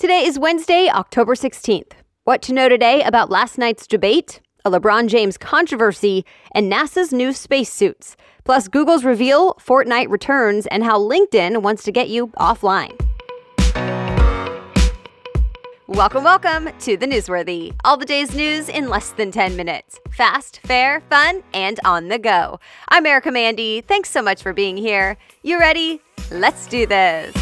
Today is Wednesday, October 16th. What to know today about last night's debate, a LeBron James controversy, and NASA's new spacesuits. Plus, Google's reveal, Fortnite returns, and how LinkedIn wants to get you offline. Welcome to The Newsworthy. All the day's news in less than 10 minutes. Fast, fair, fun, and on the go. I'm Erica Mandy. Thanks so much for being here. You ready? Let's do this.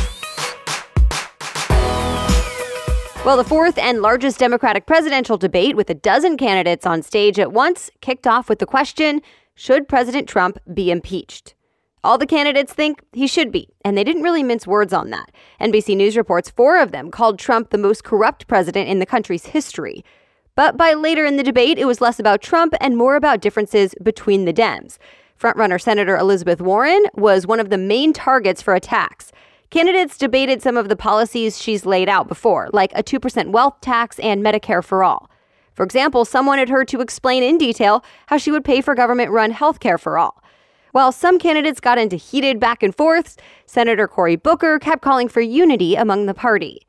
Well, the fourth and largest Democratic presidential debate with a dozen candidates on stage at once kicked off with the question, should President Trump be impeached? All the candidates think he should be, and they didn't really mince words on that. NBC News reports 4 of them called Trump the most corrupt president in the country's history. But by later in the debate, it was less about Trump and more about differences between the Dems. Frontrunner Senator Elizabeth Warren was one of the main targets for attacks. Candidates debated some of the policies she's laid out before, like a 2% wealth tax and Medicare for all. For example, some wanted her to explain in detail how she would pay for government-run health care for all. While some candidates got into heated back and forths, Senator Cory Booker kept calling for unity among the party.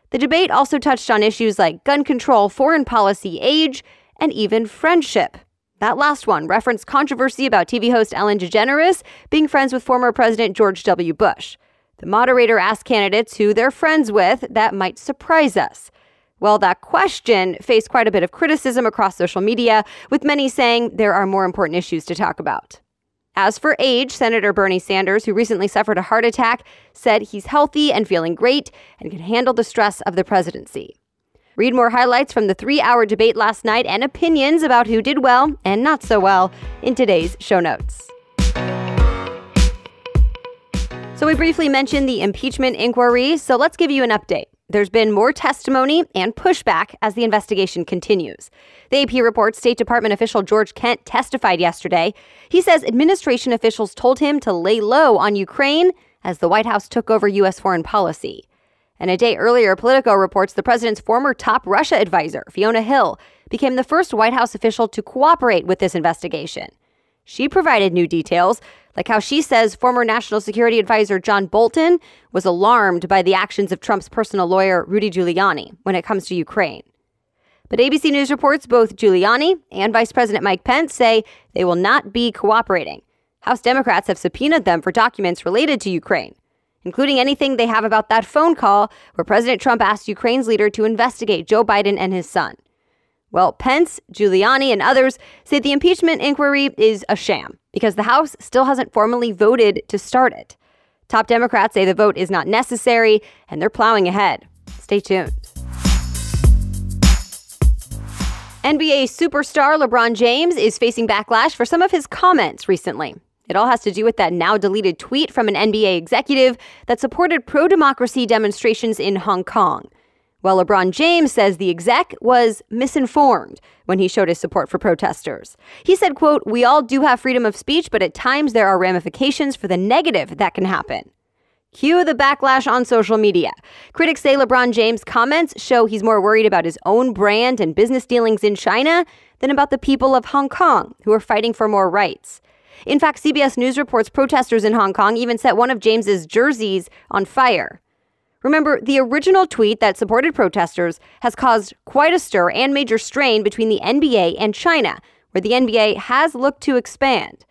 The debate also touched on issues like gun control, foreign policy, age, and even friendship. That last one referenced controversy about TV host Ellen DeGeneres being friends with former President George W. Bush. The moderator asked candidates who they're friends with that might surprise us. Well, that question faced quite a bit of criticism across social media, with many saying there are more important issues to talk about. As for age, Senator Bernie Sanders, who recently suffered a heart attack, said he's healthy and feeling great and can handle the stress of the presidency. Read more highlights from the 3-hour debate last night and opinions about who did well and not so well in today's show notes. So we briefly mentioned the impeachment inquiry, so let's give you an update. There's been more testimony and pushback as the investigation continues. The AP reports State Department official George Kent testified yesterday. He says administration officials told him to lay low on Ukraine as the White House took over U.S. foreign policy. And a day earlier, Politico reports the president's former top Russia advisor, Fiona Hill, became the first White House official to cooperate with this investigation. She provided new details, like how she says former National Security Advisor John Bolton was alarmed by the actions of Trump's personal lawyer, Rudy Giuliani, when it comes to Ukraine. But ABC News reports both Giuliani and Vice President Mike Pence say they will not be cooperating. House Democrats have subpoenaed them for documents related to Ukraine, including anything they have about that phone call where President Trump asked Ukraine's leader to investigate Joe Biden and his son. Well, Pence, Giuliani, and others say the impeachment inquiry is a sham because the House still hasn't formally voted to start it. Top Democrats say the vote is not necessary, and they're plowing ahead. Stay tuned. NBA superstar LeBron James is facing backlash for some of his comments recently. It all has to do with that now-deleted tweet from an NBA executive that supported pro-democracy demonstrations in Hong Kong. Well, LeBron James says the exec was misinformed when he showed his support for protesters. He said, quote, "We all do have freedom of speech, but at times there are ramifications for the negative that can happen." Cue the backlash on social media. Critics say LeBron James' comments show he's more worried about his own brand and business dealings in China than about the people of Hong Kong who are fighting for more rights. In fact, CBS News reports protesters in Hong Kong even set one of James's jerseys on fire. Remember, the original tweet that supported protesters has caused quite a stir and major strain between the NBA and China, where the NBA has looked to expand.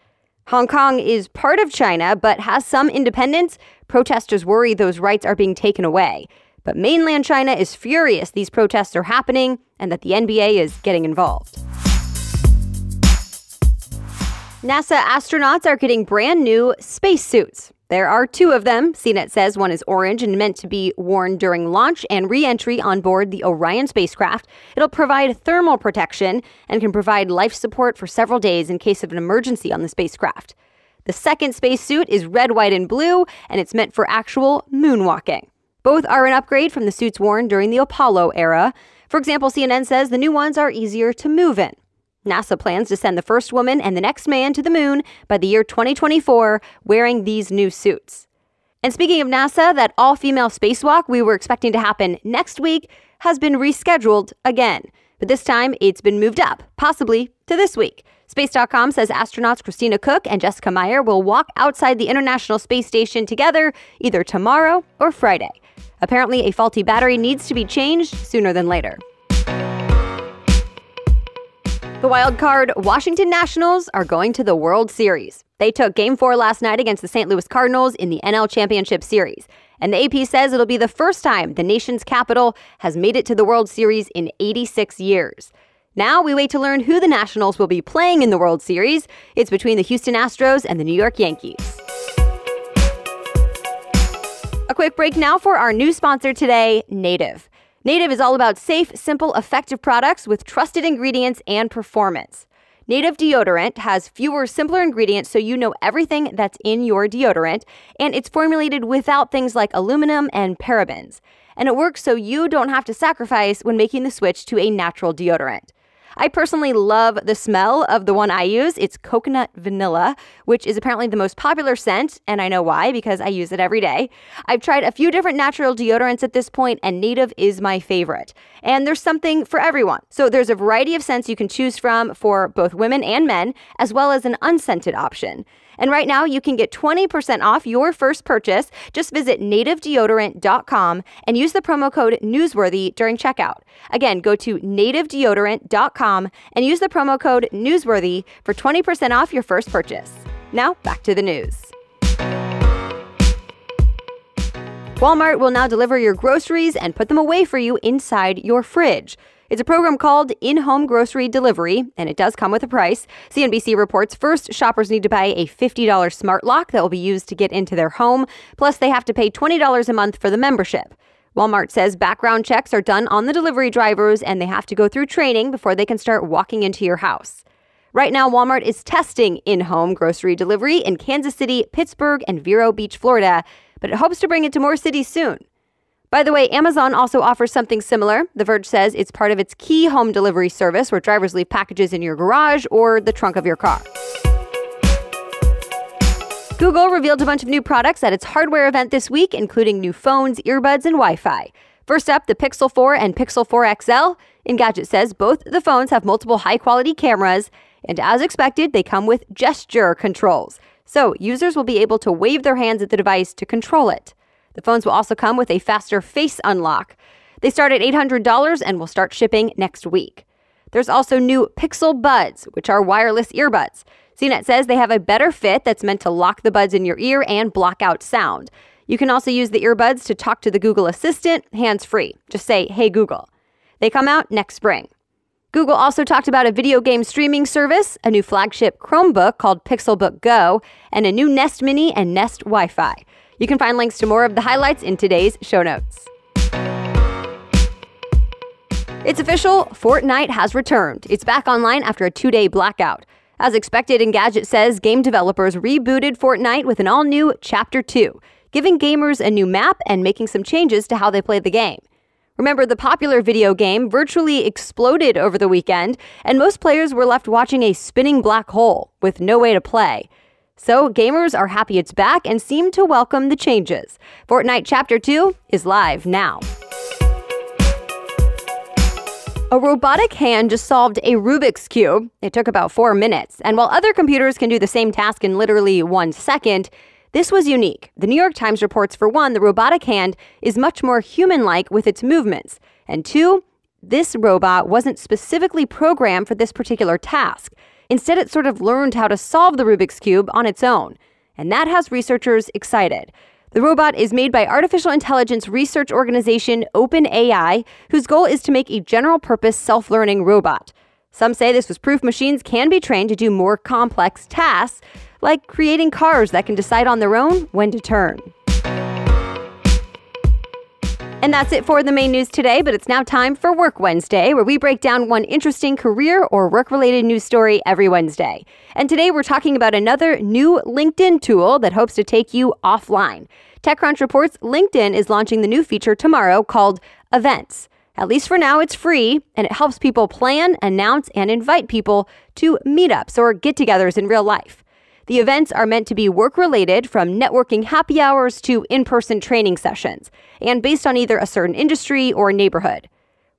Hong Kong is part of China, but has some independence. Protesters worry those rights are being taken away. But mainland China is furious these protests are happening and that the NBA is getting involved. NASA astronauts are getting brand new spacesuits. There are 2 of them. CNET says one is orange and meant to be worn during launch and re-entry on board the Orion spacecraft. It'll provide thermal protection and can provide life support for several days in case of an emergency on the spacecraft. The second spacesuit is red, white, and blue, and it's meant for actual moonwalking. Both are an upgrade from the suits worn during the Apollo era. For example, CNN says the new ones are easier to move in. NASA plans to send the first woman and the next man to the moon by the year 2024 wearing these new suits. And speaking of NASA, that all-female spacewalk we were expecting to happen next week has been rescheduled again. But this time it's been moved up, possibly to this week. Space.com says astronauts Christina Koch and Jessica Meyer will walk outside the International Space Station together either tomorrow or Friday. Apparently, a faulty battery needs to be changed sooner than later. The wild card Washington Nationals are going to the World Series. They took Game 4 last night against the St. Louis Cardinals in the NL Championship Series. And the AP says it'll be the first time the nation's capital has made it to the World Series in 86 years. Now we wait to learn who the Nationals will be playing in the World Series. It's between the Houston Astros and the New York Yankees. A quick break now for our new sponsor today, Native. Native is all about safe, simple, effective products with trusted ingredients and performance. Native deodorant has fewer, simpler ingredients so you know everything that's in your deodorant, and it's formulated without things like aluminum and parabens. And it works so you don't have to sacrifice when making the switch to a natural deodorant. I personally love the smell of the one I use. It's coconut vanilla, which is apparently the most popular scent, and I know why, because I use it every day. I've tried a few different natural deodorants at this point, and Native is my favorite. And there's something for everyone. So there's a variety of scents you can choose from for both women and men, as well as an unscented option. And right now, you can get 20% off your first purchase. Just visit nativedeodorant.com and use the promo code Newsworthy during checkout. Again, go to nativedeodorant.com and use the promo code Newsworthy for 20% off your first purchase. Now, back to the news. Walmart will now deliver your groceries and put them away for you inside your fridge. It's a program called In-Home Grocery Delivery, and it does come with a price. CNBC reports first, shoppers need to buy a $50 smart lock that will be used to get into their home, plus they have to pay $20 a month for the membership. Walmart says background checks are done on the delivery drivers, and they have to go through training before they can start walking into your house. Right now, Walmart is testing in-home grocery delivery in Kansas City, Pittsburgh, and Vero Beach, Florida, but it hopes to bring it to more cities soon. By the way, Amazon also offers something similar. The Verge says it's part of its Key home delivery service where drivers leave packages in your garage or the trunk of your car. Google revealed a bunch of new products at its hardware event this week, including new phones, earbuds, and Wi-Fi. First up, the Pixel 4 and Pixel 4 XL. Engadget says both the phones have multiple high-quality cameras, and as expected, they come with gesture controls. So users will be able to wave their hands at the device to control it. The phones will also come with a faster face unlock. They start at $800 and will start shipping next week. There's also new Pixel Buds, which are wireless earbuds. CNET says they have a better fit that's meant to lock the buds in your ear and block out sound. You can also use the earbuds to talk to the Google Assistant hands-free. Just say, "Hey Google." They come out next spring. Google also talked about a video game streaming service, a new flagship Chromebook called Pixelbook Go, and a new Nest Mini and Nest Wi-Fi. You can find links to more of the highlights in today's show notes. It's official, Fortnite has returned. It's back online after a 2-day blackout. As expected, Engadget says game developers rebooted Fortnite with an all-new Chapter 2, giving gamers a new map and making some changes to how they play the game. Remember, the popular video game virtually exploded over the weekend, and most players were left watching a spinning black hole with no way to play. So gamers are happy it's back and seem to welcome the changes. Fortnite Chapter 2 is live now. A robotic hand just solved a Rubik's Cube. It took about 4 minutes. And while other computers can do the same task in literally 1 second, this was unique. The New York Times reports, for one, the robotic hand is much more human-like with its movements. And 2, this robot wasn't specifically programmed for this particular task. Instead, it sort of learned how to solve the Rubik's Cube on its own. And that has researchers excited. The robot is made by artificial intelligence research organization OpenAI, whose goal is to make a general-purpose self-learning robot. Some say this was proof machines can be trained to do more complex tasks, like creating cars that can decide on their own when to turn. And that's it for the main news today, but it's now time for Work Wednesday, where we break down one interesting career or work-related news story every Wednesday. And today we're talking about another new LinkedIn tool that hopes to take you offline. TechCrunch reports LinkedIn is launching the new feature tomorrow called Events. At least for now, it's free, and it helps people plan, announce, and invite people to meetups or get-togethers in real life. The events are meant to be work-related, from networking happy hours to in-person training sessions, and based on either a certain industry or neighborhood.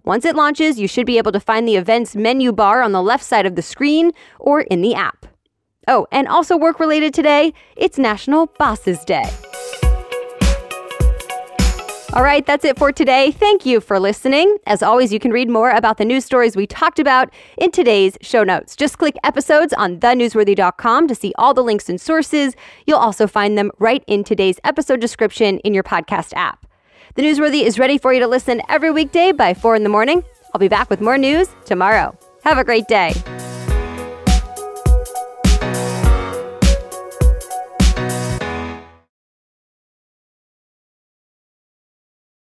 Once it launches, you should be able to find the events menu bar on the left side of the screen or in the app. Oh, and also work-related today, it's National Bosses Day. All right, that's it for today. Thank you for listening. As always, you can read more about the news stories we talked about in today's show notes. Just click episodes on thenewsworthy.com to see all the links and sources. You'll also find them right in today's episode description in your podcast app. The Newsworthy is ready for you to listen every weekday by 4 in the morning. I'll be back with more news tomorrow. Have a great day.